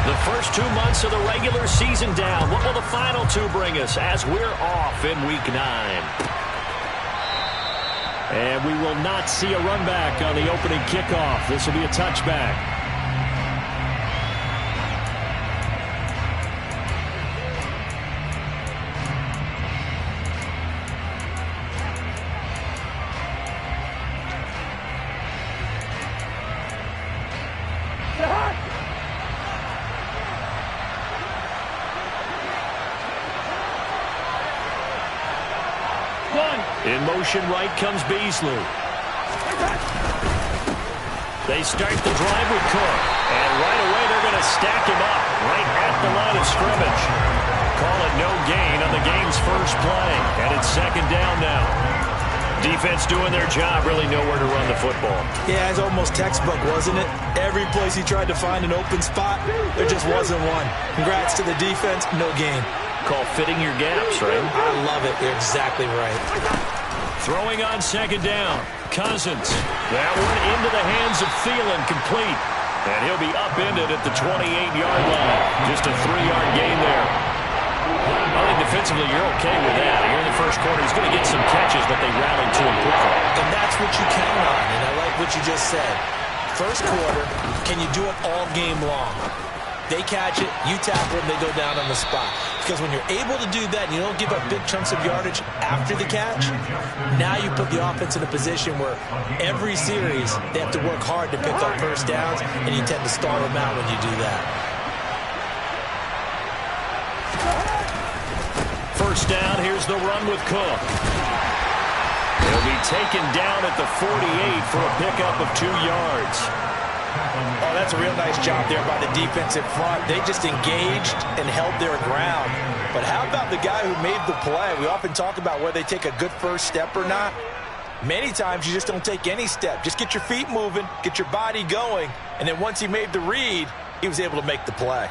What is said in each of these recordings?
The first 2 months of the regular season down. What will the final 2 bring us as we're off in Week 9? And we will not see a run back on the opening kickoff. This will be a touchback. In motion right comes Beasley. They start the drive with Cook. And right away they're going to stack him up right at the line of scrimmage. Call it no gain on the game's first play. And it's second down now. Defense doing their job, really nowhere to run the football. Yeah, it's almost textbook, wasn't it? Every place he tried to find an open spot, there just wasn't one. Congrats to the defense, no gain. Call fitting your gaps, right? I love it. You're exactly right. Throwing on second down. Cousins. That one into the hands of Thielen, complete. And he'll be upended at the 28-yard line. Just a 3-yard gain there. I think defensively you're okay with that. Here in the first quarter, he's going to get some catches, but they rallied to him quickly. And that's what you count on, and I like what you just said. First quarter, can you do it all game long? They catch it, you tackle them, they go down on the spot. Because when you're able to do that and you don't give up big chunks of yardage after the catch, now you put the offense in a position where every series they have to work hard to pick up first downs, and you tend to stall them out when you do that. First down, here's the run with Cook. He'll be taken down at the 48 for a pickup of 2 yards. Oh, that's a real nice job there by the defense in front. They just engaged and held their ground. But how about the guy who made the play? We often talk about whether they take a good first step or not. Many times you just don't take any step. Just get your feet moving, get your body going, and then once he made the read, he was able to make the play.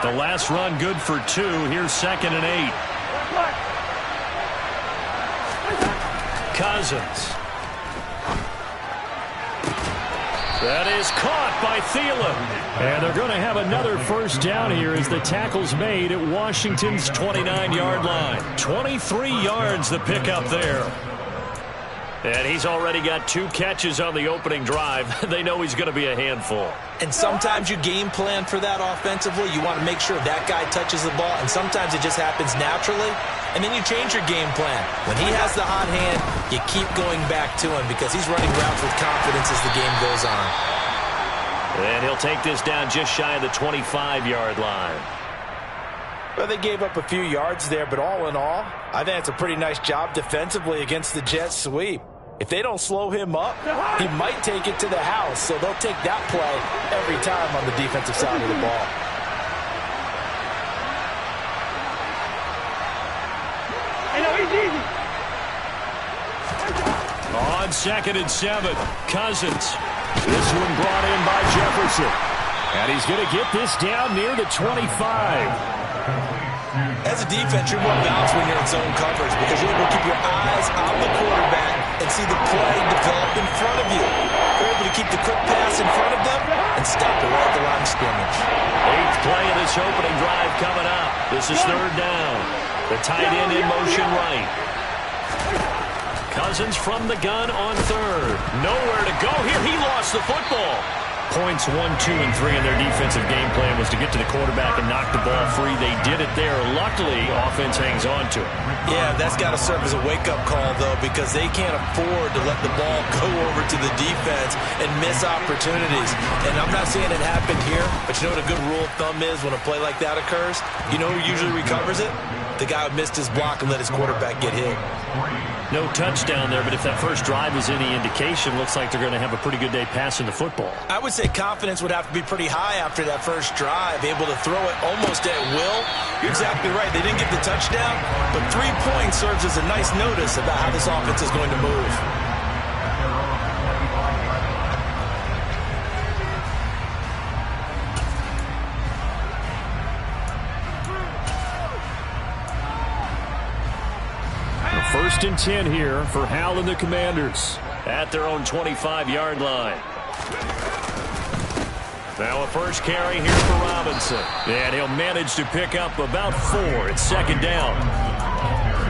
The last run good for 2. Here's 2nd and 8. Cousins. That is caught by Thielen. And they're going to have another first down here as the tackle's made at Washington's 29-yard line. 23 yards the pickup there. And he's already got 2 catches on the opening drive. They know he's going to be a handful. And sometimes you game plan for that offensively. You want to make sure that guy touches the ball, and sometimes it just happens naturally. And then you change your game plan. When he has the hot hand, you keep going back to him because he's running routes with confidence as the game goes on. And he'll take this down just shy of the 25-yard line. Well, they gave up a few yards there, but all in all, I think it's a pretty nice job defensively against the Jets sweep. If they don't slow him up, he might take it to the house, so they'll take that play every time on the defensive side of the ball. On 2nd and 7, Cousins. This one brought in by Jefferson. And he's going to get this down near the 25. As a defense, you're more balanced when you're in zone coverage because you're able to keep your eyes on the quarterback and see the play develop in front of you. You're able to keep the quick pass in front of them and stop it right at the line of scrimmage. 8th play of this opening drive coming up. This is 3rd down. The tight end in motion right. Cousins from the gun on 3rd. Nowhere to go here. He lost the football. Points 1, 2, and 3 in their defensive game plan was to get to the quarterback and knock the ball free. They did it there. Luckily, offense hangs on to it. Yeah, that's got to serve as a wake-up call, though, because they can't afford to let the ball go over to the defense and miss opportunities. And I'm not saying it happened here, but you know what a good rule of thumb is when a play like that occurs? You know who usually recovers it? The guy who missed his block and let his quarterback get hit. No touchdown there, but if that first drive is any indication, looks like they're going to have a pretty good day passing the football. I would say confidence would have to be pretty high after that first drive, able to throw it almost at will. You're exactly right. They didn't get the touchdown, but 3 points serves as a nice notice about how this offense is going to move. first and 10 here for Hal and the Commanders at their own 25-yard line. Now a first carry here for Robinson. And he'll manage to pick up about 4. It's second down.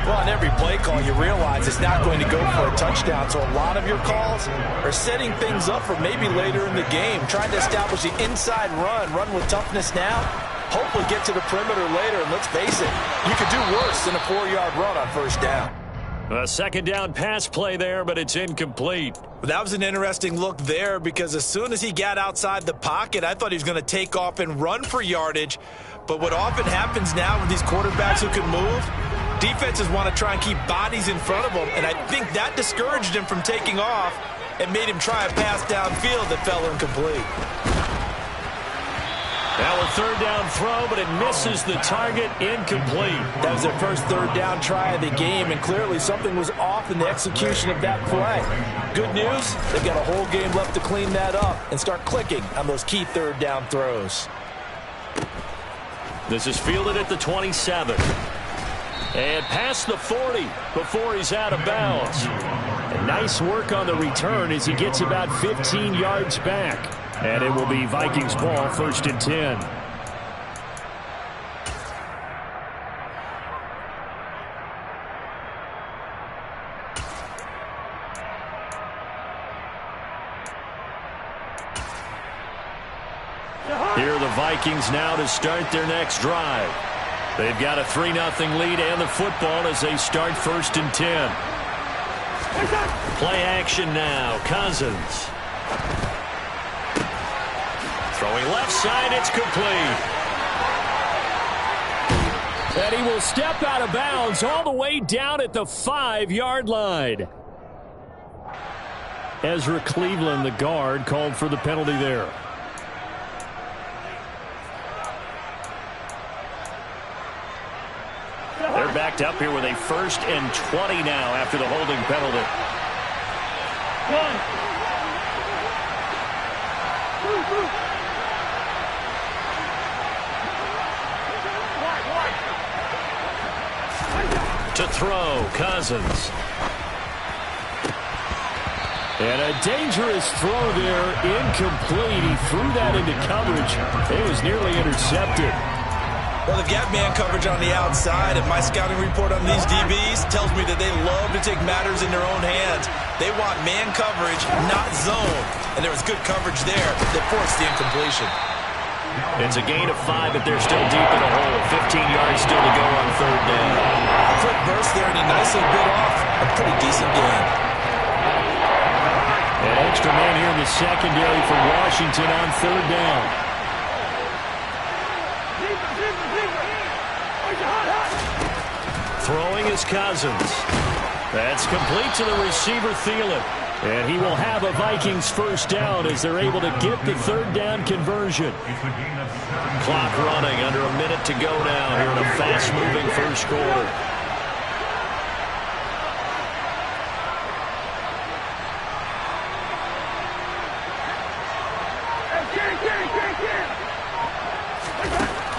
Well, on every play call, you realize it's not going to go for a touchdown. So a lot of your calls are setting things up for maybe later in the game, trying to establish the inside run with toughness now. Hopefully get to the perimeter later, and let's face it, you could do worse than a 4-yard run on first down. A second down pass play there, but it's incomplete. That was an interesting look there because as soon as he got outside the pocket, I thought he was going to take off and run for yardage. But what often happens now with these quarterbacks who can move, defenses want to try and keep bodies in front of them, and I think that discouraged him from taking off and made him try a pass downfield that fell incomplete. Now a third down throw, but it misses the target, incomplete. That was their first third down try of the game, and clearly something was off in the execution of that play. Good news, they've got a whole game left to clean that up and start clicking on those key third down throws. This is fielded at the 27. And past the 40 before he's out of bounds. And nice work on the return as he gets about 15 yards back. And it will be Vikings ball, first and 10. Here are the Vikings now to start their next drive. They've got a 3-0 lead and the football as they start first and 10. Play action now. Cousins. Throwing left side, it's complete. And he will step out of bounds all the way down at the 5-yard line. Ezra Cleveland, the guard, called for the penalty there. They're backed up here with a 1st and 20 now after the holding penalty. To throw, Cousins. And a dangerous throw there, incomplete. He threw that into coverage. It was nearly intercepted. Well, they've got man coverage on the outside, and my scouting report on these DBs tells me that they love to take matters in their own hands. They want man coverage, not zone. And there was good coverage there that forced the incompletion. It's a gain of 5, but they're still deep in the hole. 15 yards still to go on third down. Quick burst there, and he nicely bit off a pretty decent gain. An extra man here in the secondary for Washington on third down. Throwing is Cousins. That's complete to the receiver, Thielen. And he will have a Vikings first down as they're able to get the third down conversion. Clock running, under a minute to go now here in a fast-moving first quarter.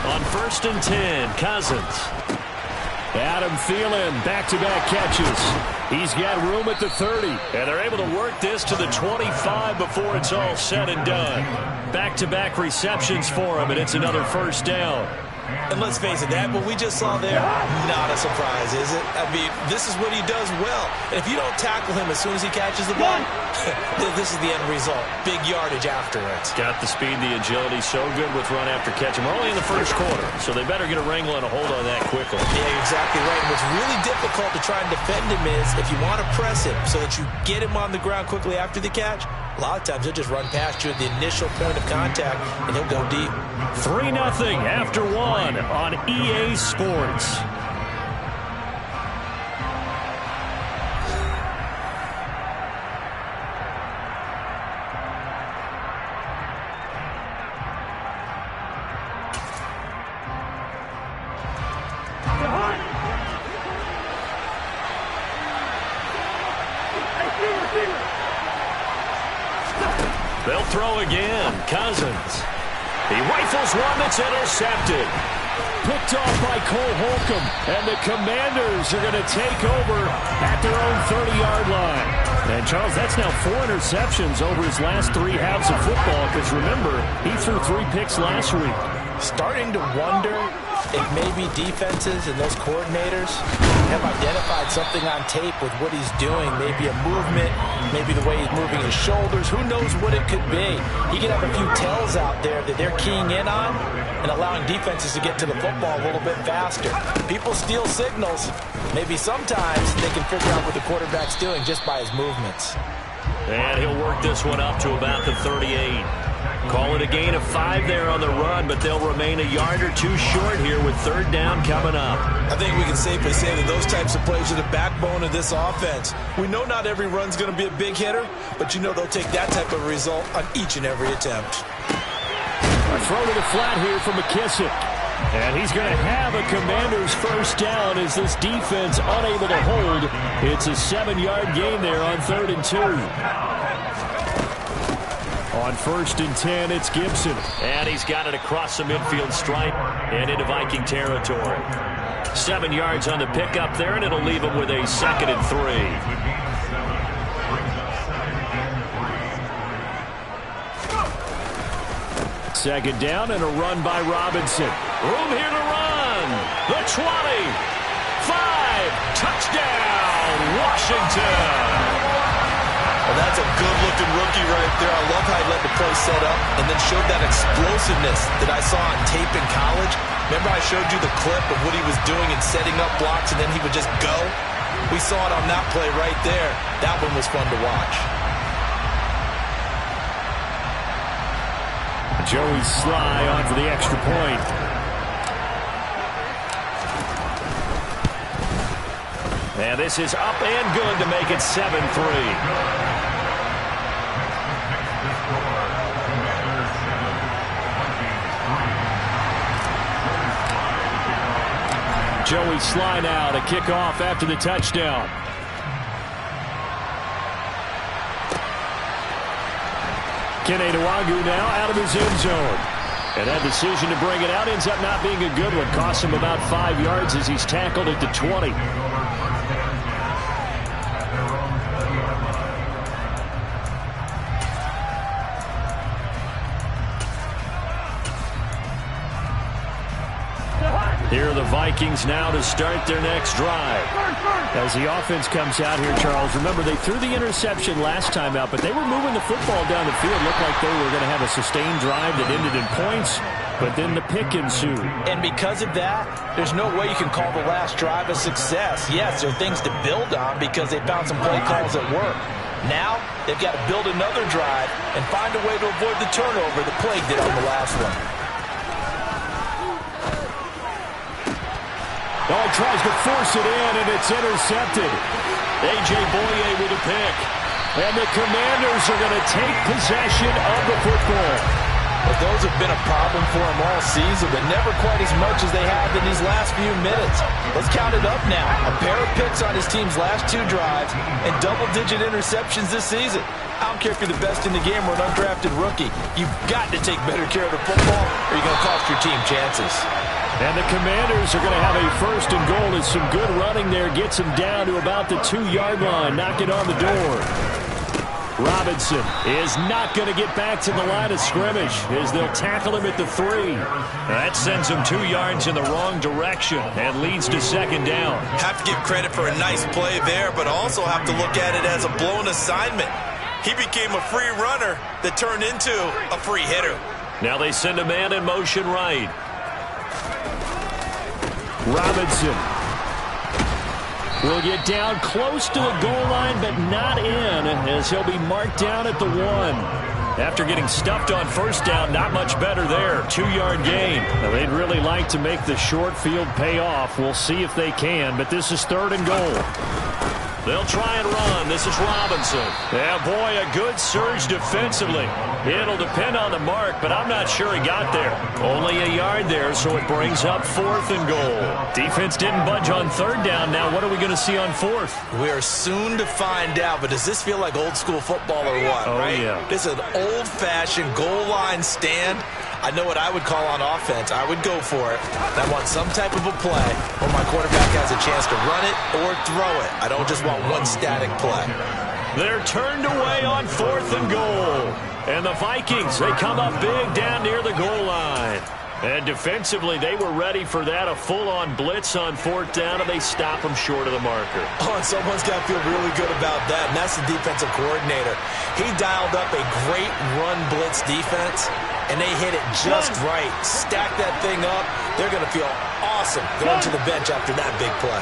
On 1st and 10, Cousins. Adam Thielen, back-to-back catches. He's got room at the 30. And they're able to work this to the 25 before it's all said and done. Back-to-back receptions for him, and it's another first down. And let's face it, that what we just saw there, not a surprise, is it? I mean, this is what he does well. And if you don't tackle him as soon as he catches the ball, this is the end result. Big yardage after it. Got the speed, the agility, so good with run after catch. And we're only in the first quarter, so they better get a wrangle and a hold on that quickly. Yeah, exactly right. And what's really difficult to try and defend him is if you want to press him so that you get him on the ground quickly after the catch, a lot of times he'll just run past you at the initial point of contact, and he'll go deep. 3-0 after 1 on EA Sports. They'll throw again. Cousins. He rifles one that's intercepted. picked off by Cole Holcomb. And the Commanders are going to take over at their own 30-yard line. And, Charles, that's now 4 interceptions over his last 3 halves of football. Because, remember, he threw 3 picks last week. Starting to wonder if maybe defenses and those coordinators have identified something on tape with what he's doing. Maybe a movement, maybe the way he's moving his shoulders. Who knows what it could be? He could have a few tells out there that they're keying in on and allowing defenses to get to the football a little bit faster. People steal signals. Maybe sometimes they can figure out what the quarterback's doing just by his movements. And he'll work this one up to about the 38. Call it a gain of 5 there on the run, but they'll remain a yard or 2 short here with 3rd down coming up. I think we can safely say that those types of plays are the backbone of this offense. We know not every run's going to be a big hitter, but you know they'll take that type of result on each and every attempt. A throw to the flat here from McKissick. And he's going to have a Commanders 1st down as this defense unable to hold. It's a 7-yard gain there on 3rd and 2. On 1st and 10, it's Gibson. And he's got it across the midfield stripe and into Viking territory. 7 yards on the pickup there, and it'll leave him with a 2nd and 3. Second down and a run by Robinson. Room here to run. The 20. 5. Touchdown, Washington. Well, that's a good-looking rookie right there. I love how he let the play set up and then showed that explosiveness that I saw on tape in college. Remember I showed you the clip of what he was doing and setting up blocks, and then he would just go? We saw it on that play right there. That one was fun to watch. Joey Sly on for the extra point. And this is up and good to make it 7-3. Joey Sly now to kick off after the touchdown. Kene Nwagu now out of his end zone. And that decision to bring it out ends up not being a good one. Costs him about 5 yards as he's tackled at the 20. Here are the Vikings now to start their next drive. As the offense comes out here, Charles, remember they threw the interception last time out, but they were moving the football down the field. Looked like they were going to have a sustained drive that ended in points, but then the pick ensued. And because of that, there's no way you can call the last drive a success. Yes, there are things to build on because they found some play calls that work. Now, they've got to build another drive and find a way to avoid the turnover that plagued it on the last one. Oh, he tries to force it in, and it's intercepted. A.J. Boye with a pick. And the Commanders are going to take possession of the football. Well, those have been a problem for him all season, but never quite as much as they have in these last few minutes. Let's count it up now. A pair of picks on his team's last 2 drives and double-digit interceptions this season. I don't care if you're the best in the game or an undrafted rookie. You've got to take better care of the football or you're going to cost your team chances. And the Commanders are going to have a 1st and goal as some good running there gets him down to about the 2-yard line. Knock it on the door. Robinson is not going to get back to the line of scrimmage as they'll tackle him at the 3. That sends him 2 yards in the wrong direction and leads to 2nd down. Have to give credit for a nice play there, but also have to look at it as a blown assignment. He became a free runner that turned into a free hitter. Now they send a man in motion right. Robinson will get down close to the goal line, but not in, as he'll be marked down at the 1. After getting stuffed on 1st down, not much better there. 2-yard gain. Now, they'd really like to make the short field pay off. We'll see if they can, but this is 3rd and goal. They'll try and run. This is Robinson. Yeah, boy, a good surge defensively. It'll depend on the mark, but I'm not sure he got there. Only a yard there, so it brings up 4th and goal. Defense didn't budge on 3rd down. Now what are we going to see on 4th? We are soon to find out, but does this feel like old school football or what, oh, right? Yeah. This is an old-fashioned goal line stand. I know what I would call on offense. I would go for it. And I want some type of a play where my quarterback has a chance to run it or throw it. I don't just want one static play. They're turned away on 4th and goal. And the Vikings, they come up big down near the goal line. And defensively, they were ready for that, a full-on blitz on 4th down, and they stop them short of the marker. Oh, and someone's got to feel really good about that, and that's the defensive coordinator. He dialed up a great run blitz defense, and they hit it just right. Stack that thing up. They're going to feel awesome going to the bench after that big play.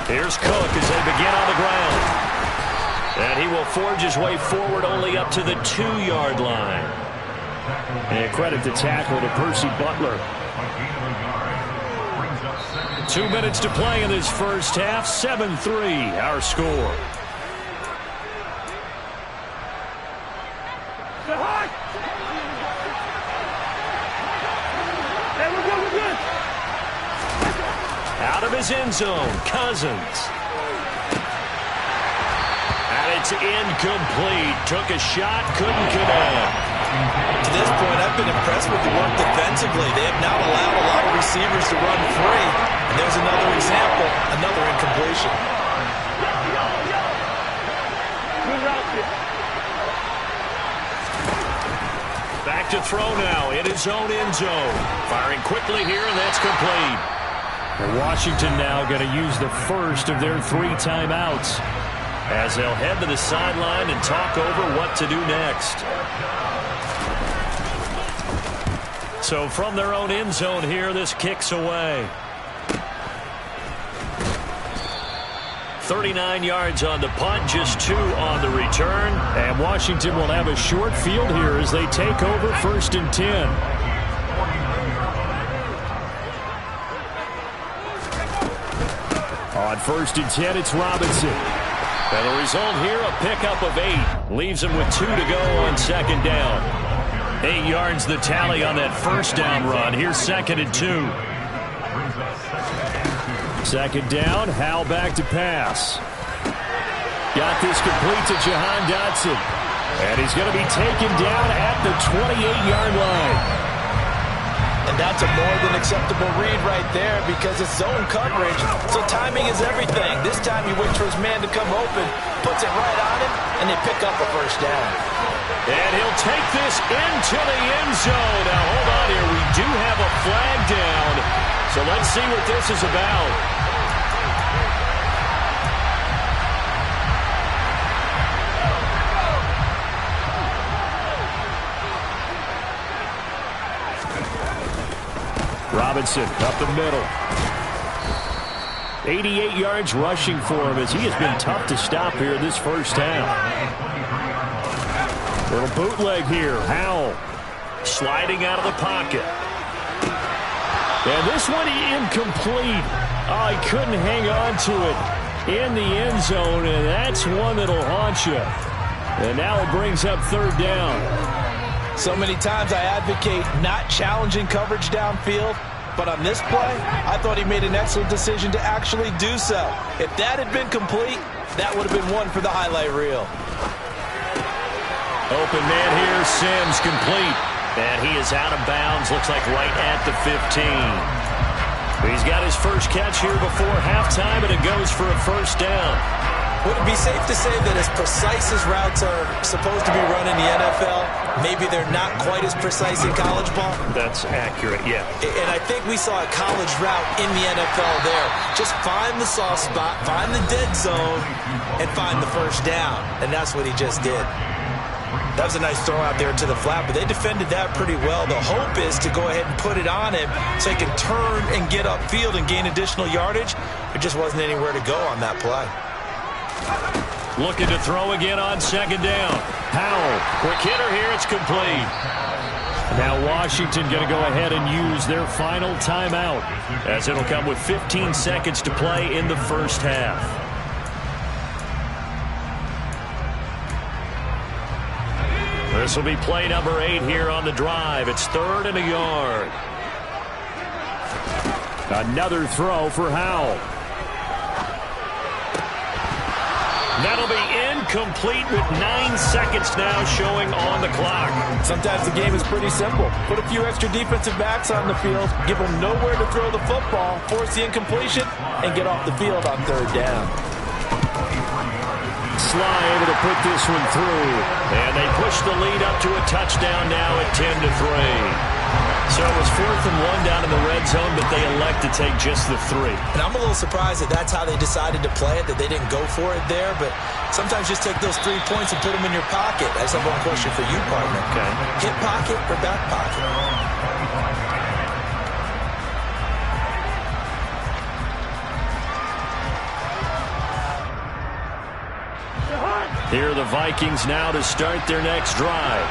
Here's Cook as they begin on the ground. And he will forge his way forward only up to the 2-yard line. And credit the tackle to Percy Butler. 2 minutes to play in this first half. 7-3 our score. Out of his end zone, Cousins. It's incomplete. Took a shot, couldn't connect. To this point, I've been impressed with the work defensively. They have not allowed a lot of receivers to run free. And there's another example, another incompletion. Back to throw now in his own end zone. Firing quickly here, and that's complete. And Washington now going to use the first of their 3 timeouts, as they'll head to the sideline and talk over what to do next. So from their own end zone here, this kicks away. 39 yards on the punt, just 2 on the return. And Washington will have a short field here as they take over 1st and 10. On 1st and 10, it's Robinson. And the result here, a pickup of 8. Leaves him with 2 to go on 2nd down. 8 yards the tally on that 1st down run. Here's 2nd and 2. 2nd down, Howell back to pass. Got this complete to Jahan Dotson. And he's going to be taken down at the 28-yard line. And that's a more than acceptable read right there because it's zone coverage, so timing is everything. This time he waits for his man to come open, puts it right on him, and they pick up a 1st down. And he'll take this into the end zone. Now, hold on here. We do have a flag down, so let's see what this is about. Robinson up the middle. 88 yards rushing for him as he has been tough to stop here this first half. Little bootleg here. Howell sliding out of the pocket. And this one incomplete. Oh, he couldn't hang on to it in the end zone, and that's one that'll haunt you. And now it brings up 3rd down. So many times I advocate not challenging coverage downfield, but on this play, I thought he made an excellent decision to actually do so. If that had been complete, that would have been one for the highlight reel. Open man here, Sims complete. And he is out of bounds, looks like right at the 15. He's got his first catch here before halftime, and it goes for a 1st down. Would it be safe to say that as precise as routes are supposed to be run in the NFL, maybe they're not quite as precise in college ball? That's accurate, yeah. And I think we saw a college route in the NFL there. Just find the soft spot, find the dead zone, and find the 1st down. And that's what he just did. That was a nice throw out there to the flat, but they defended that pretty well. The hope is to go ahead and put it on him so he can turn and get upfield and gain additional yardage. There just wasn't anywhere to go on that play. Looking to throw again on 2nd down. Howell, quick hitter here, it's complete. Now Washington going to go ahead and use their final timeout, as it'll come with 15 seconds to play in the first half. This will be play number 8 here on the drive. It's 3rd and a yard. Another throw for Howell. That'll be incomplete with 9 seconds now showing on the clock. Sometimes the game is pretty simple. Put a few extra defensive backs on the field, give them nowhere to throw the football, force the incompletion, and get off the field on third down. Sly able to put this one through. And they push the lead up to a touchdown now at 10-3. So it was 4th and 1 down in the red zone, but they elect to take just the 3. And I'm a little surprised that that's how they decided to play it, that they didn't go for it there. But sometimes just take those 3 points and put them in your pocket. I just have one question for you, partner. Okay. Hip pocket or back pocket? Here are the Vikings now to start their next drive.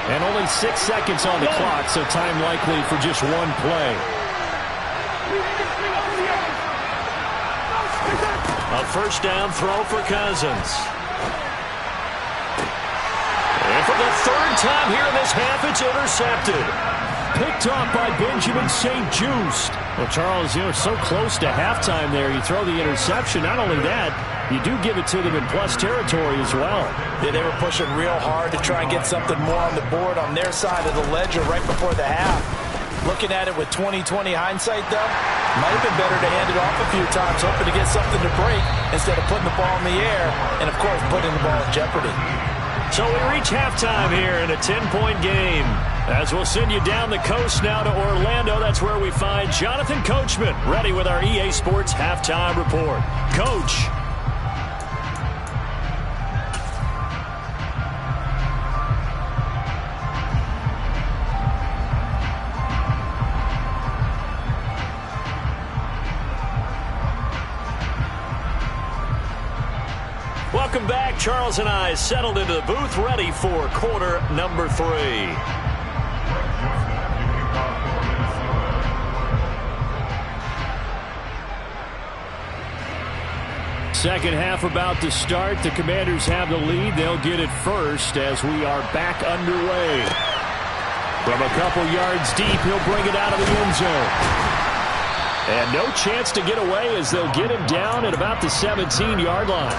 And only 6 seconds on the clock, so time likely for just one play. A first down throw for Cousins. And for the 3rd time here in this half, it's intercepted. Picked off by Benjamin St. Just. Well, Charles, so close to halftime there. You throw the interception. Not only that, you do give it to them in plus territory as well. Yeah, they were pushing real hard to try and get something more on the board on their side of the ledger right before the half. Looking at it with 20/20 hindsight, though, might have been better to hand it off a few times, hoping to get something to break instead of putting the ball in the air and, of course, putting the ball in jeopardy. So we reach halftime here in a 10-point game. As we'll send you down the coast now to Orlando, that's where we find Jonathan Coachman ready with our EA Sports Halftime Report. Coach. Welcome back. Charles and I settled into the booth, ready for quarter number 3. Second half about to start. The Commanders have the lead. They'll get it first as we are back underway. From a couple yards deep, he'll bring it out of the end zone. And no chance to get away as they'll get him down at about the 17-yard line.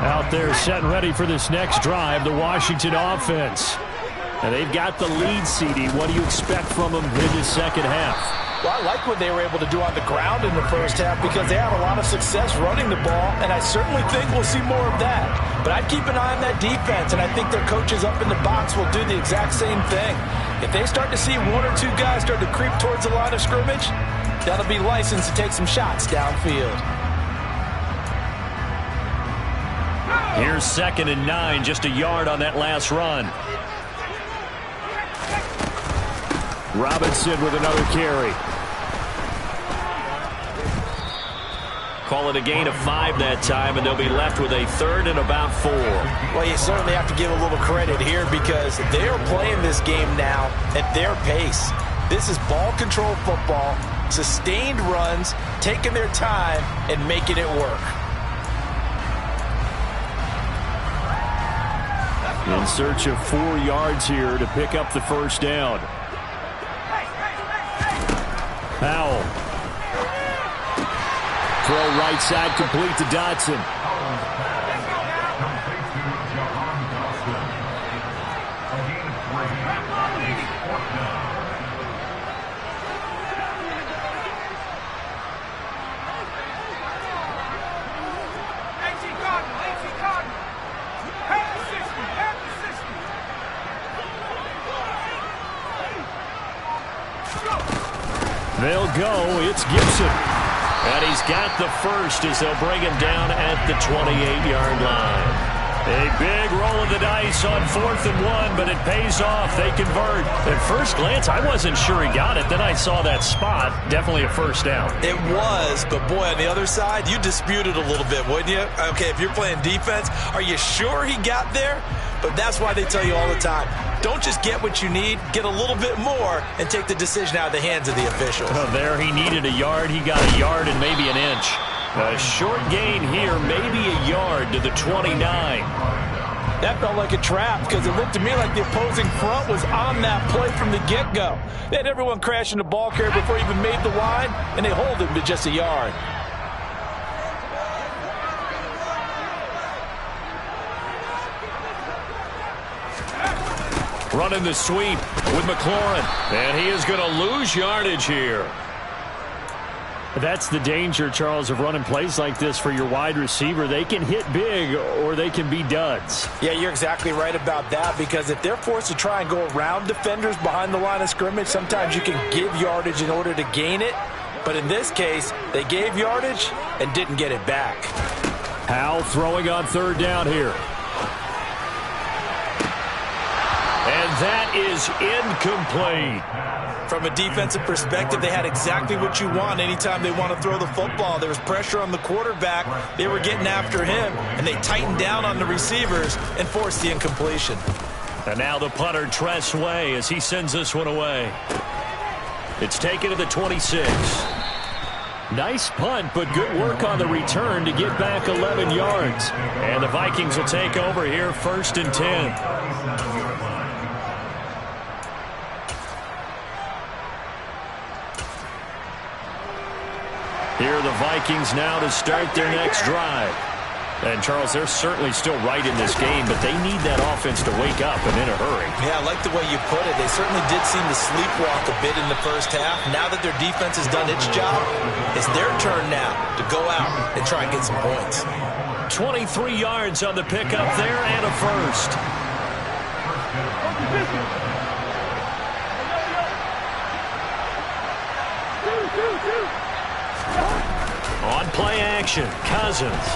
Out there set and ready for this next drive, the Washington offense. And they've got the lead, CD. What do you expect from them in the second half? Well, I like what they were able to do on the ground in the first half because they had a lot of success running the ball, and I certainly think we'll see more of that. But I'd keep an eye on that defense, and I think their coaches up in the box will do the exact same thing. If they start to see 1 or 2 guys start to creep towards the line of scrimmage, that'll be licensed to take some shots downfield. Here's 2nd and 9, just a yard on that last run. Robinson with another carry. Call it a gain of 5 that time, and they'll be left with a 3rd and about 4. Well, you certainly have to give a little credit here because they are playing this game now at their pace. This is ball control football, sustained runs, taking their time, and making it work. In search of 4 yards here to pick up the first down. Powell. Throw right side complete to Dotson. They'll go. It's Gibson. And he's got the first as they'll bring him down at the 28-yard line. A big roll of the dice on 4th and 1, but it pays off. They convert. At first glance, I wasn't sure he got it. Then I saw that spot. Definitely a first down. It was, but boy, on the other side, you dispute it a little bit, wouldn't you? Okay, if you're playing defense, are you sure he got there? But that's why they tell you all the time, don't just get what you need, get a little bit more, and take the decision out of the hands of the officials. Oh, there he needed a yard. He got a yard and maybe an inch. A short gain here, maybe a yard to the 29. That felt like a trap because it looked to me like the opposing front was on that play from the get-go. They had everyone crashing the ball carrier before he even made the line, and they hold him to just a yard. Running the sweep with McLaurin, and he is going to lose yardage here. That's the danger, Charles, of running plays like this for your wide receiver. They can hit big or they can be duds. Yeah, you're exactly right about that, because if they're forced to try and go around defenders behind the line of scrimmage, sometimes you can give yardage in order to gain it. But in this case, they gave yardage and didn't get it back. Howell throwing on third down here. And that is incomplete. From a defensive perspective, they had exactly what you want anytime they want to throw the football. There was pressure on the quarterback. They were getting after him, and they tightened down on the receivers and forced the incompletion. And now the punter, Tress Way, as he sends this one away. It's taken to the 26. Nice punt, but good work on the return to get back 11 yards. And the Vikings will take over here, 1st and 10. Here are the Vikings now to start their next drive. And, Charles, they're certainly still right in this game, but they need that offense to wake up and in a hurry. Yeah, I like the way you put it. They certainly did seem to sleepwalk a bit in the first half. Now that their defense has done its job, it's their turn now to go out and try and get some points. 23 yards on the pickup there and a first. On play action, Cousins.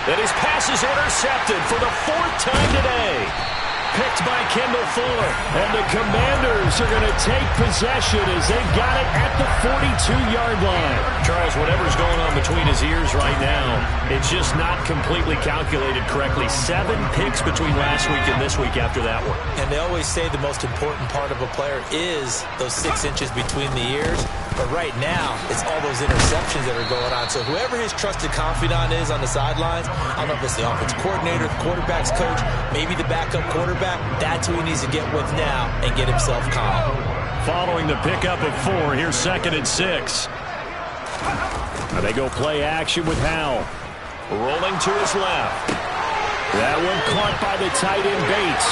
And his pass is intercepted for the 4th time today. Picked by Kendall Fuller. And the Commanders are going to take possession as they've got it at the 42-yard line. Charles, whatever's going on between his ears right now, it's just not completely calculated correctly. 7 picks between last week and this week after that one. And they always say the most important part of a player is those 6 inches between the ears. But right now, it's all those interceptions that are going on. So whoever his trusted confidant is on the sidelines, I don't know if it's the offense coordinator, the quarterback's coach, maybe the backup quarterback, that's who he needs to get with now and get himself calm. Following the pickup of 4, here's 2nd and 6. Now they go play action with Howell. Rolling to his left. That one caught by the tight end Bates.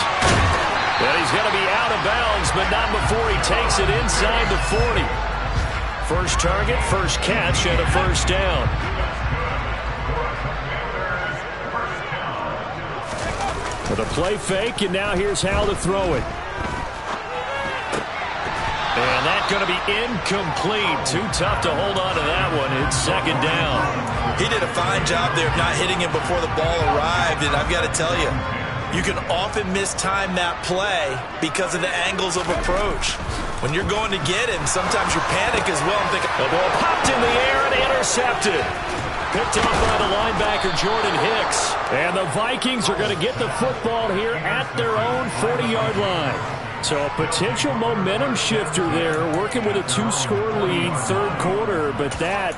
And he's going to be out of bounds, but not before he takes it inside the 40. First target, first catch, and a first down. With a play fake, and now here's Howell to throw it. And that's going to be incomplete. Too tough to hold on to that one. It's 2nd down. He did a fine job there of not hitting him before the ball arrived, and I've got to tell you, you can often mistime that play because of the angles of approach. When you're going to get him, sometimes you panic as well and think, the ball popped in the air and intercepted. Picked off by the linebacker, Jordan Hicks. And the Vikings are going to get the football here at their own 40-yard line. So a potential momentum shifter there, working with a 2-score lead, 3rd quarter, but that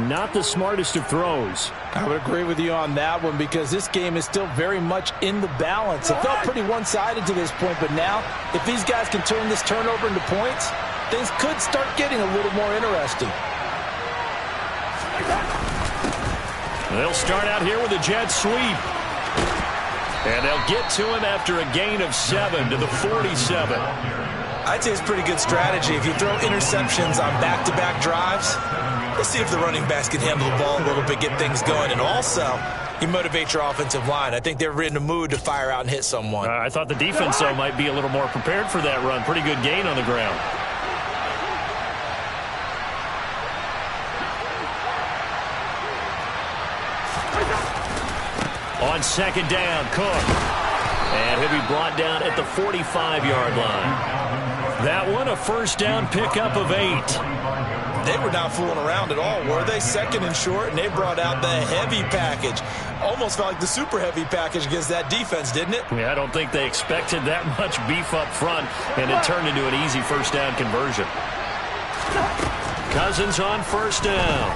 not the smartest of throws. I would agree with you on that one because this game is still very much in the balance. It felt pretty one-sided to this point, but now if these guys can turn this turnover into points, things could start getting a little more interesting. They'll start out here with a jet sweep. And they'll get to him after a gain of 7 to the 47. I'd say it's pretty good strategy. If you throw interceptions on back-to-back drives, let's see if the running backs can handle the ball a little bit, get things going. And also, you motivate your offensive line. I think they're in the mood to fire out and hit someone. I thought the defense, though, might be a little more prepared for that run. Pretty good gain on the ground. On 2nd down, Cook. And he'll be brought down at the 45-yard line. That one, a first down pickup of 8. They were not fooling around at all, were they? 2nd and short, and they brought out the heavy package. Almost felt like the super heavy package against that defense, didn't it? Yeah, I don't think they expected that much beef up front, and it turned into an easy first down conversion. Cousins on first down.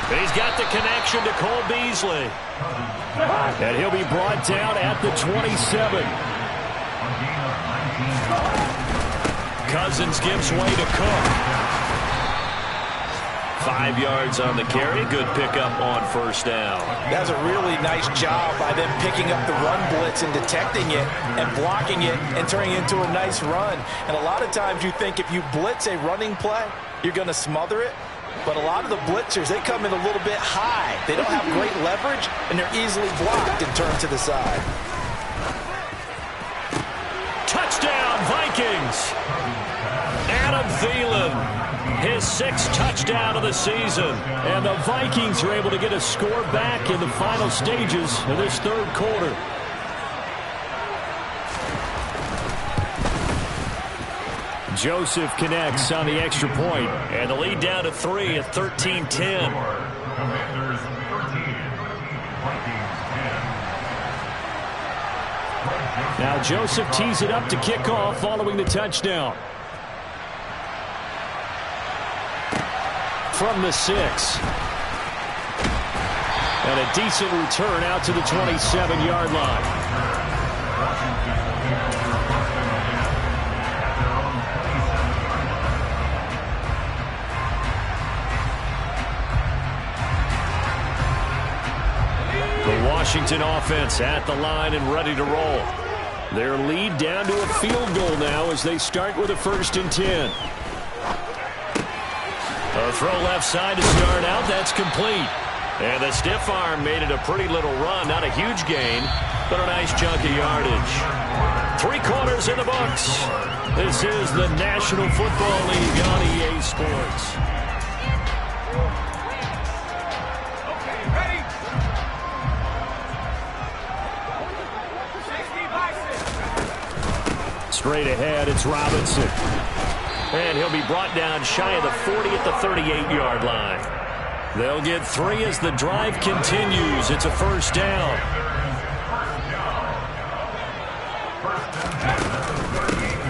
He's got the connection to Cole Beasley. And he'll be brought down at the 27. Cousins gives way to Cook. 5 yards on the carry. Good pickup on first down. That's a really nice job by them picking up the run blitz and detecting it and blocking it and turning it into a nice run. And a lot of times you think if you blitz a running play, you're going to smother it. But a lot of the blitzers, they come in a little bit high. They don't have great leverage, and they're easily blocked and turned to the side. Touchdown, Vikings! Adam Thielen. His 6th touchdown of the season. And the Vikings are able to get a score back in the final stages of this third quarter. Joseph connects on the extra point. And the lead down to 3 at 13-10. Now Joseph tees it up to kick off following the touchdown. From the 6. And a decent return out to the 27-yard line. The Washington offense at the line and ready to roll. Their lead down to a field goal now as they start with a 1st and 10. A throw left side to start out. That's complete. And the stiff arm made it a pretty little run. Not a huge gain, but a nice chunk of yardage. 3 quarters in the books. This is the National Football League on EA Sports. Straight ahead, it's Robinson. And he'll be brought down shy of the 40 at the 38-yard line. They'll get 3 as the drive continues. It's a 1st down.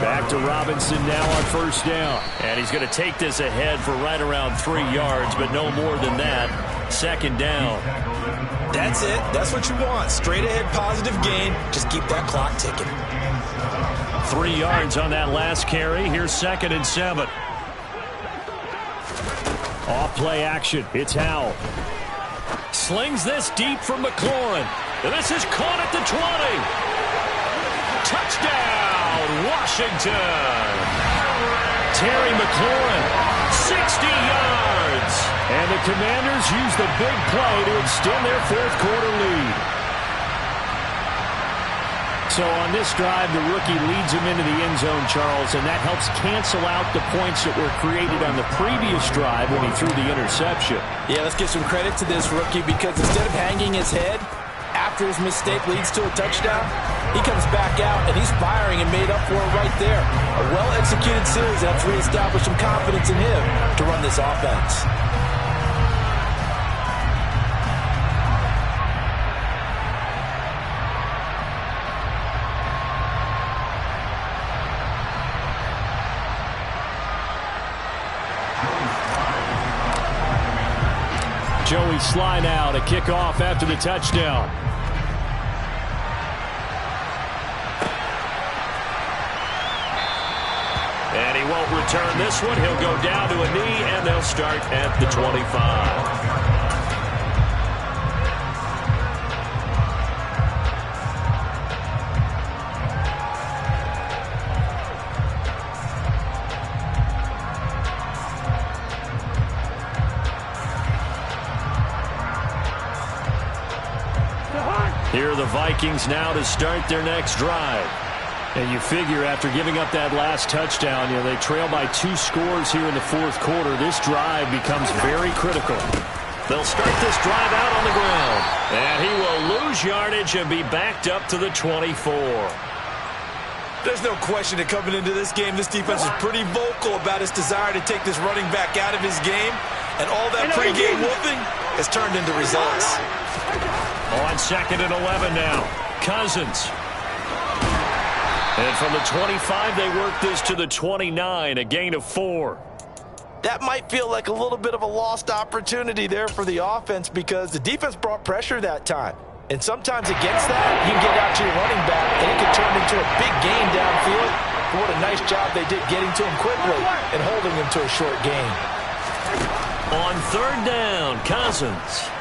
Back to Robinson now on 1st down. And he's going to take this ahead for right around 3 yards, but no more than that. 2nd down. That's it. That's what you want. Straight ahead positive gain. Just keep that clock ticking. 3 yards on that last carry. Here's 2nd and 7. Off play action. It's Howell. Slings this deep from McLaurin. And this is caught at the 20. Touchdown, Washington. Terry McLaurin, 60 yards. And the Commanders use the big play to extend their 4th quarter lead. So on this drive, the rookie leads him into the end zone, Charles, and that helps cancel out the points that were created on the previous drive when he threw the interception. Yeah, let's give some credit to this rookie because instead of hanging his head after his mistake leads to a touchdown, he comes back out and he's firing and made up for it right there. A well-executed series that helps reestablish some confidence in him to run this offense. Joey Sly now to kick off after the touchdown. And he won't return this one. He'll go down to a knee, and they'll start at the 25. Here are the Vikings now to start their next drive. And you figure after giving up that last touchdown, they trail by 2 scores here in the 4th quarter. This drive becomes very critical. They'll start this drive out on the ground. And he will lose yardage and be backed up to the 24. There's no question that coming into this game, this defense is pretty vocal about its desire to take this running back out of his game. And all that pregame whooping has turned into results. On 2nd and 11 now. Cousins. And from the 25, they work this to the 29, a gain of 4. that might feel like a little bit of a lost opportunity there for the offense because the defense brought pressure that time. And sometimes against that, you can get out to your running back, and it can turn into a big gain downfield. But what a nice job they did getting to him quickly and holding him to a short gain. On third down, Cousins.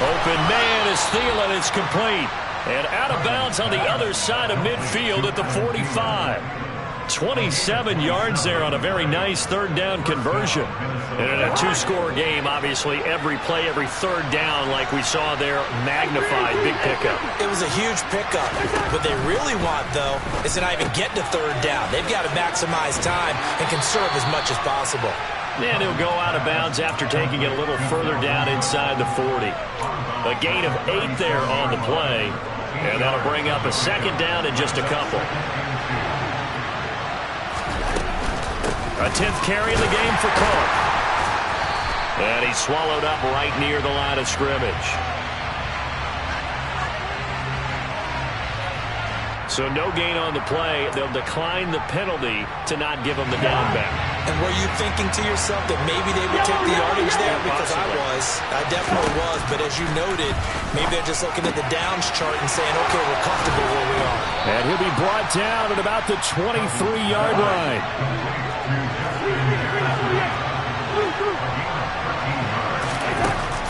Open man is Thielen. It's complete. And out of bounds on the other side of midfield at the 45. 27 yards there on a very nice third down conversion. And in a two-score game, obviously every play, every third down, like we saw there, magnified, big pickup. It was a huge pickup. What they really want, though, is to not even get to third down. They've got to maximize time and conserve as much as possible. And he'll go out of bounds after taking it a little further down inside the 40. A gain of 8 there on the play. And that'll bring up a second down in just a couple. A 10th carry in the game for Cook. And he's swallowed up right near the line of scrimmage. So no gain on the play. They'll decline the penalty to not give him the down back. And were you thinking to yourself that maybe they would take the yardage there? Because I definitely was. But as you noted, maybe they're just looking at the downs chart and saying, okay, we're comfortable where we are. And he'll be brought down at about the 23-yard line.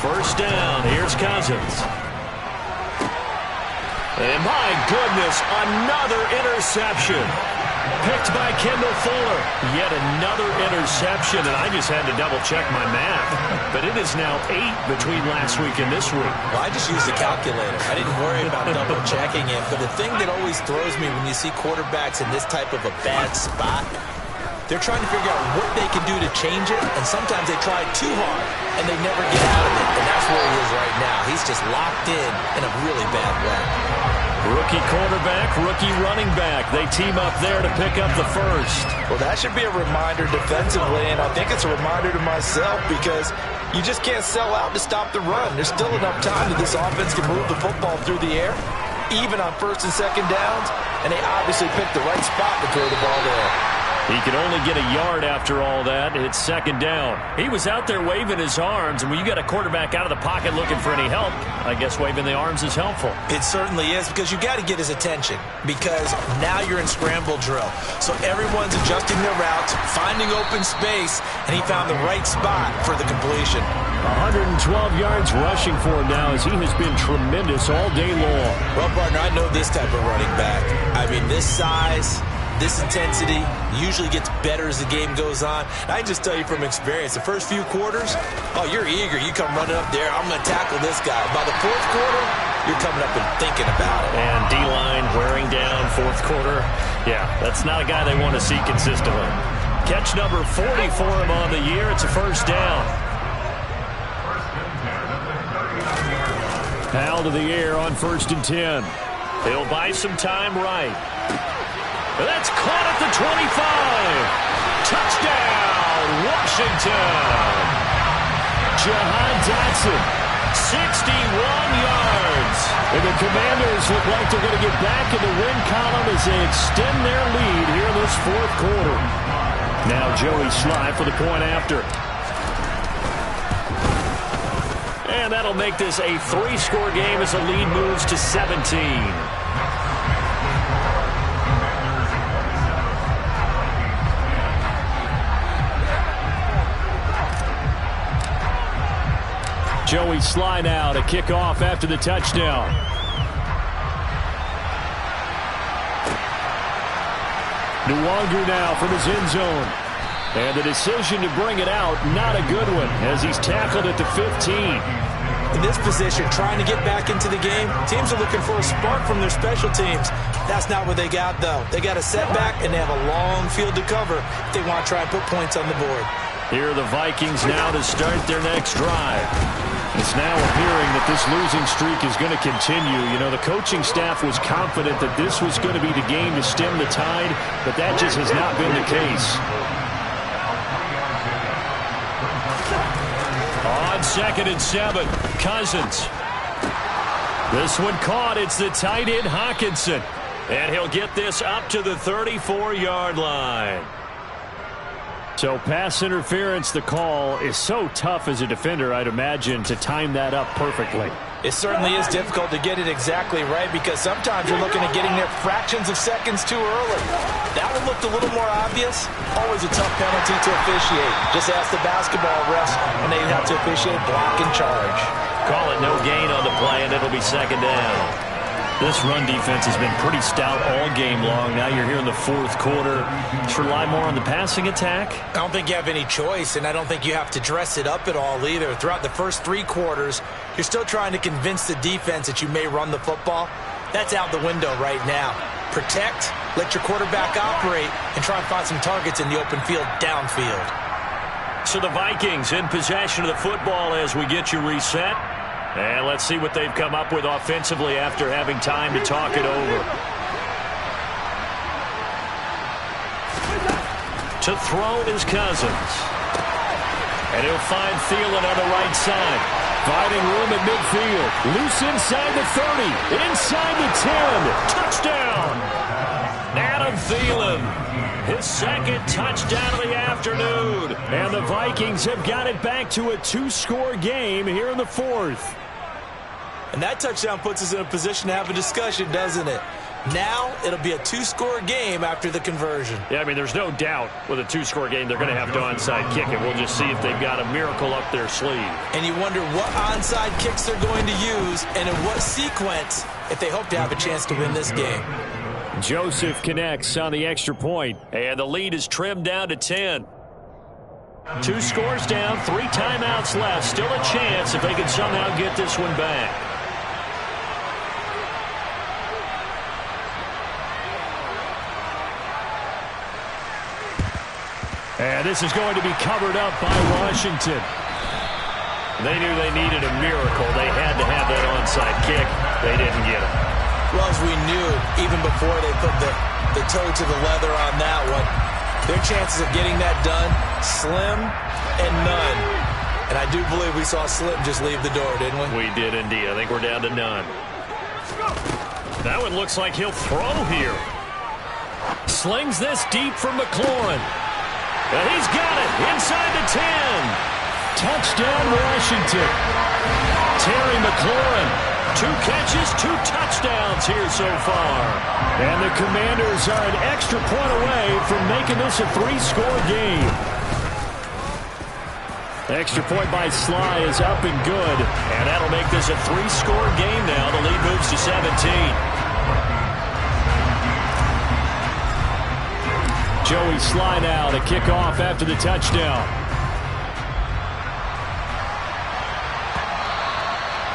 First down, here's Cousins. And my goodness, another interception. Picked by Kendall Fuller. Yet another interception, and I just had to double-check my math. But it is now 8 between last week and this week. Well, I just used a calculator. I didn't worry about double-checking it. But the thing that always throws me when you see quarterbacks in this type of a bad spot, they're trying to figure out what they can do to change it, and sometimes they try too hard, and they never get out of it. And that's where he is right now. He's just locked in a really bad way. Rookie quarterback, rookie running back. They team up there to pick up the first. Well, that should be a reminder defensively, and I think it's a reminder to myself because you just can't sell out to stop the run. There's still enough time that this offense can move the football through the air, even on first and second downs, and they obviously picked the right spot to throw the ball there. He could only get a yard after all that. It's second down. He was out there waving his arms, and when you got a quarterback out of the pocket looking for any help, I guess waving the arms is helpful. It certainly is, because you got to get his attention, because now you're in scramble drill. So everyone's adjusting their routes, finding open space, and he found the right spot for the completion. 112 yards rushing for him now, as he has been tremendous all day long. Well, partner, I know this type of running back. I mean, this size, this intensity usually gets better as the game goes on. And I just tell you from experience, the first few quarters, oh, you're eager. You come running up there, I'm going to tackle this guy. By the fourth quarter, you're coming up and thinking about it. And D-line wearing down fourth quarter. Yeah, that's not a guy they want to see consistently. Catch number 40 for him on the year. It's a first down. Powell to the air on 1st and 10. He'll buy some time right. That's caught at the 25. Touchdown, Washington. Jahan Dotson, 61 yards. And the Commanders look like they're going to get back in the win column as they extend their lead here in this fourth quarter. Now Joey Sly for the point after. And that'll make this a 3-score game as the lead moves to 17. Joey Sly now to kick off after the touchdown. Nwangu now from his end zone. And the decision to bring it out, not a good one, as he's tackled at the 15. In this position, trying to get back into the game, teams are looking for a spark from their special teams. That's not what they got, though. They got a setback, and they have a long field to cover if they want to try and put points on the board. Here are the Vikings now to start their next drive. It's now appearing that this losing streak is going to continue. You know, the coaching staff was confident that this was going to be the game to stem the tide, but that just has not been the case. On 2nd and 7, Cousins. This one caught. It's the tight end, Hawkinson. And he'll get this up to the 34-yard line. So pass interference, the call is so tough as a defender, I'd imagine, to time that up perfectly. It certainly is difficult to get it exactly right because sometimes you're looking at getting there fractions of seconds too early. That one looked a little more obvious. Always a tough penalty to officiate. Just ask the basketball refs when they have to officiate block and charge. Call it no gain on the play, and it'll be second down. This run defense has been pretty stout all game long. Now you're here in the fourth quarter. Just rely more on the passing attack? I don't think you have any choice, and I don't think you have to dress it up at all either. Throughout the first 3 quarters, you're still trying to convince the defense that you may run the football. That's out the window right now. Protect, let your quarterback operate, and try and find some targets in the open field downfield. So the Vikings in possession of the football as we get you reset. And let's see what they've come up with offensively after having time to talk it over. To throw is Cousins. And he'll find Thielen on the right side. Finding room at midfield. Loose inside the 30. Inside the 10. Touchdown! Adam Thielen. His second touchdown of the afternoon. And the Vikings have got it back to a 2-score game here in the fourth. And that touchdown puts us in a position to have a discussion, doesn't it? Now it'll be a 2-score game after the conversion. Yeah, I mean, there's no doubt with a 2-score game they're going to have to onside kick it. We'll just see if they've got a miracle up their sleeve. And you wonder what onside kicks they're going to use and in what sequence if they hope to have a chance to win this game. Joseph connects on the extra point, and the lead is trimmed down to 10. 2 scores down, 3 timeouts left. Still a chance if they can somehow get this one back. And this is going to be covered up by Washington. They knew they needed a miracle. They had to have that onside kick. They didn't get it. Well, as we knew, even before they put the toe to the leather on that one, their chances of getting that done, slim and none. And I do believe we saw Slim just leave the door, didn't we? We did indeed. I think we're down to none. That one looks like he'll throw here. Slings this deep for McLaurin. And he's got it inside the 10. Touchdown, Washington. Terry McLaurin. 2 catches, 2 touchdowns here so far. And the Commanders are an extra point away from making this a 3-score game. Extra point by Sly is up and good. And that'll make this a 3-score game now. The lead moves to 17. Joey Sly now to kick off after the touchdown.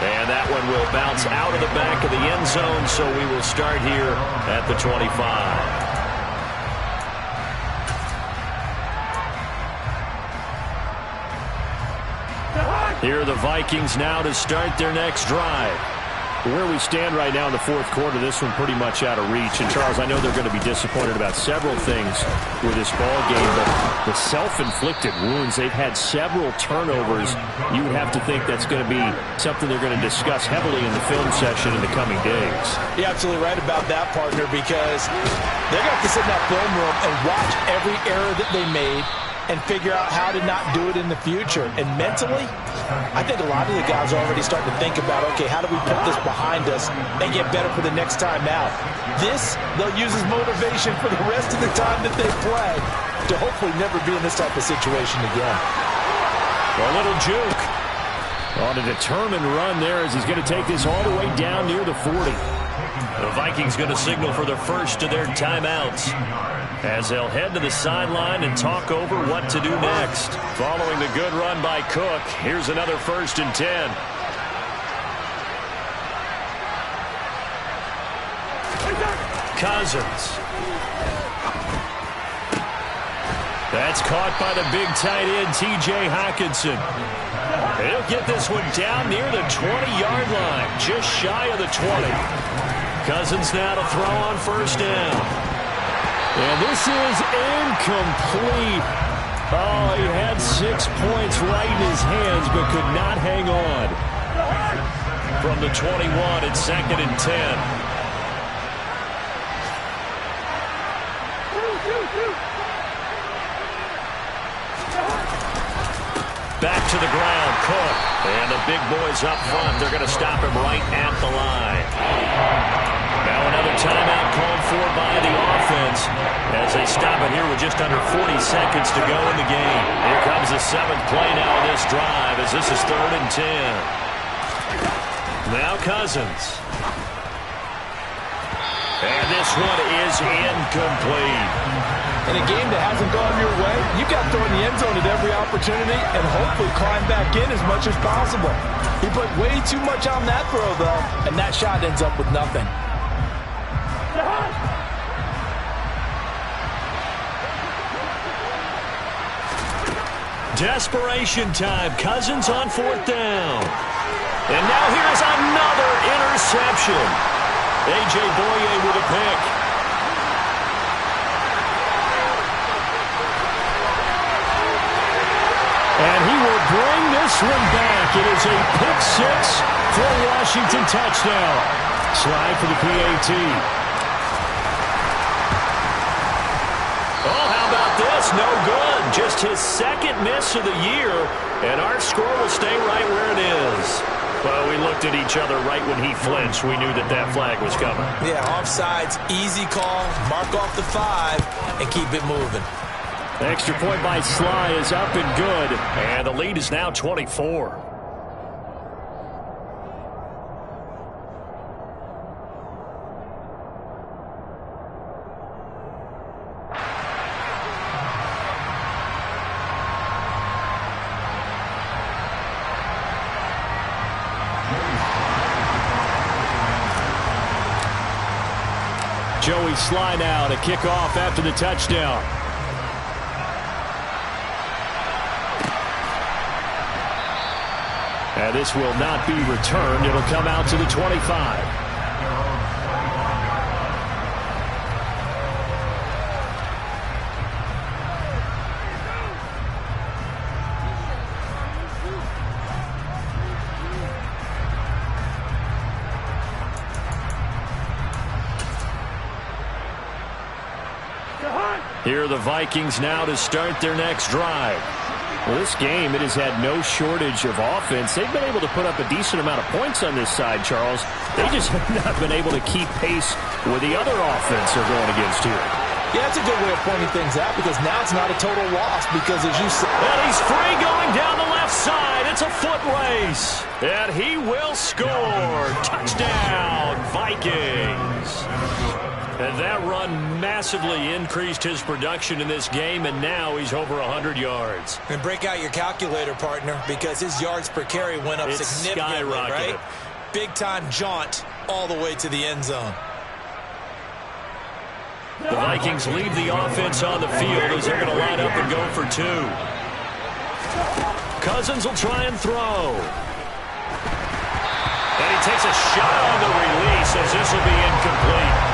And that one will bounce out of the back of the end zone, so we will start here at the 25. Here are the Vikings now to start their next drive. Where we stand right now in the fourth quarter, this one pretty much out of reach. And, Charles, I know they're going to be disappointed about several things with this ball game, but the self-inflicted wounds, they've had several turnovers. You would have to think that's going to be something they're going to discuss heavily in the film session in the coming days. You're absolutely right about that, partner, because they're going to have to sit in that film room and watch every error that they made and figure out how to not do it in the future. And mentally, I think a lot of the guys are already starting to think about, okay, how do we put this behind us and get better for the next time out? This, they'll use as motivation for the rest of the time that they play to hopefully never be in this type of situation again. A little juke on a determined run there as he's going to take this all the way down near the 40. The Vikings going to signal for the first of their timeouts as they'll head to the sideline and talk over what to do next. Following the good run by Cook, here's another 1st and 10. Cousins. That's caught by the big tight end, T.J. Hockenson. He'll get this one down near the 20-yard line, just shy of the 20. Cousins now to throw on 1st down. And this is incomplete. Oh, he had 6 points right in his hands, but could not hang on. From the 21, it's 2nd and 10. Back to the ground, Cook. And the big boys up front, they're going to stop him right at the line. Now another timeout called for by the offense as they stop it here with just under 40 seconds to go in the game. Here comes the 7th play now of this drive as this is 3rd and 10. Now Cousins. And this one is incomplete. In a game that hasn't gone your way, you got to throw in the end zone at every opportunity and hopefully climb back in as much as possible. He put way too much on that throw, though, and that shot ends up with nothing. Desperation time. Cousins on 4th down. And now here's another interception. A.J. Boye with a pick. And he will bring this one back. It is a pick 6 for a Washington touchdown. Slide for the PAT. Oh, how about this? No good. Just his 2nd miss of the year. And our score will stay right where it is. Well, we looked at each other right when he flinched. We knew that that flag was coming. Yeah, offsides, easy call. Mark off the 5 and keep it moving. Extra point by Sly is up and good. And the lead is now 24. Joey Sly now to kick off after the touchdown. And this will not be returned. It'll come out to the 25. Here are the Vikings now to start their next drive. Well, this game, it has had no shortage of offense. They've been able to put up a decent amount of points on this side, Charles. They just have not been able to keep pace with the other offense they're going against here. Yeah, that's a good way of pointing things out because now it's not a total loss because, as you said... And he's free going down the left side. It's a foot race. And he will score. Touchdown, Vikings. And that run massively increased his production in this game, and now he's over 100 yards. And break out your calculator, partner, because his yards per carry went up significantly, right? Big-time jaunt all the way to the end zone. The Vikings leave the offense on the field as they're going to line up and go for 2. Cousins will try and throw. And he takes a shot on the release as this will be incomplete.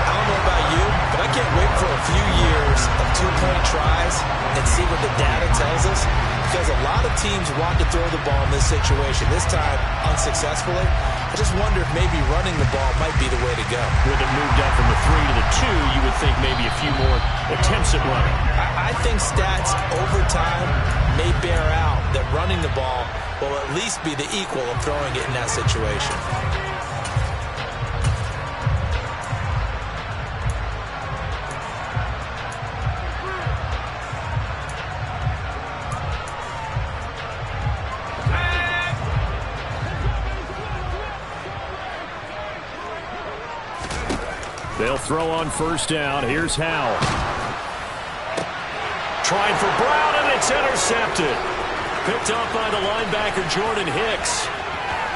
I don't know about you, but I can't wait for a few years of 2-point tries and see what the data tells us, because a lot of teams want to throw the ball in this situation. This time, unsuccessfully. I just wonder if maybe running the ball might be the way to go. With it moved up from the 3 to the 2, you would think maybe a few more attempts at running. I think stats over time may bear out that running the ball will at least be the equal of throwing it in that situation. They'll throw on first down. Here's Howell. Trying for Brown, and it's intercepted. Picked up by the linebacker, Jordan Hicks.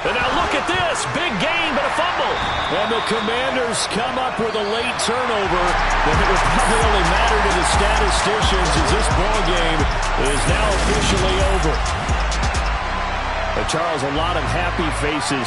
And now look at this. Big gain, but a fumble. And the Commanders come up with a late turnover. But it will probably only matter to the statisticians as this ball game is now officially over. But Charles, a lot of happy faces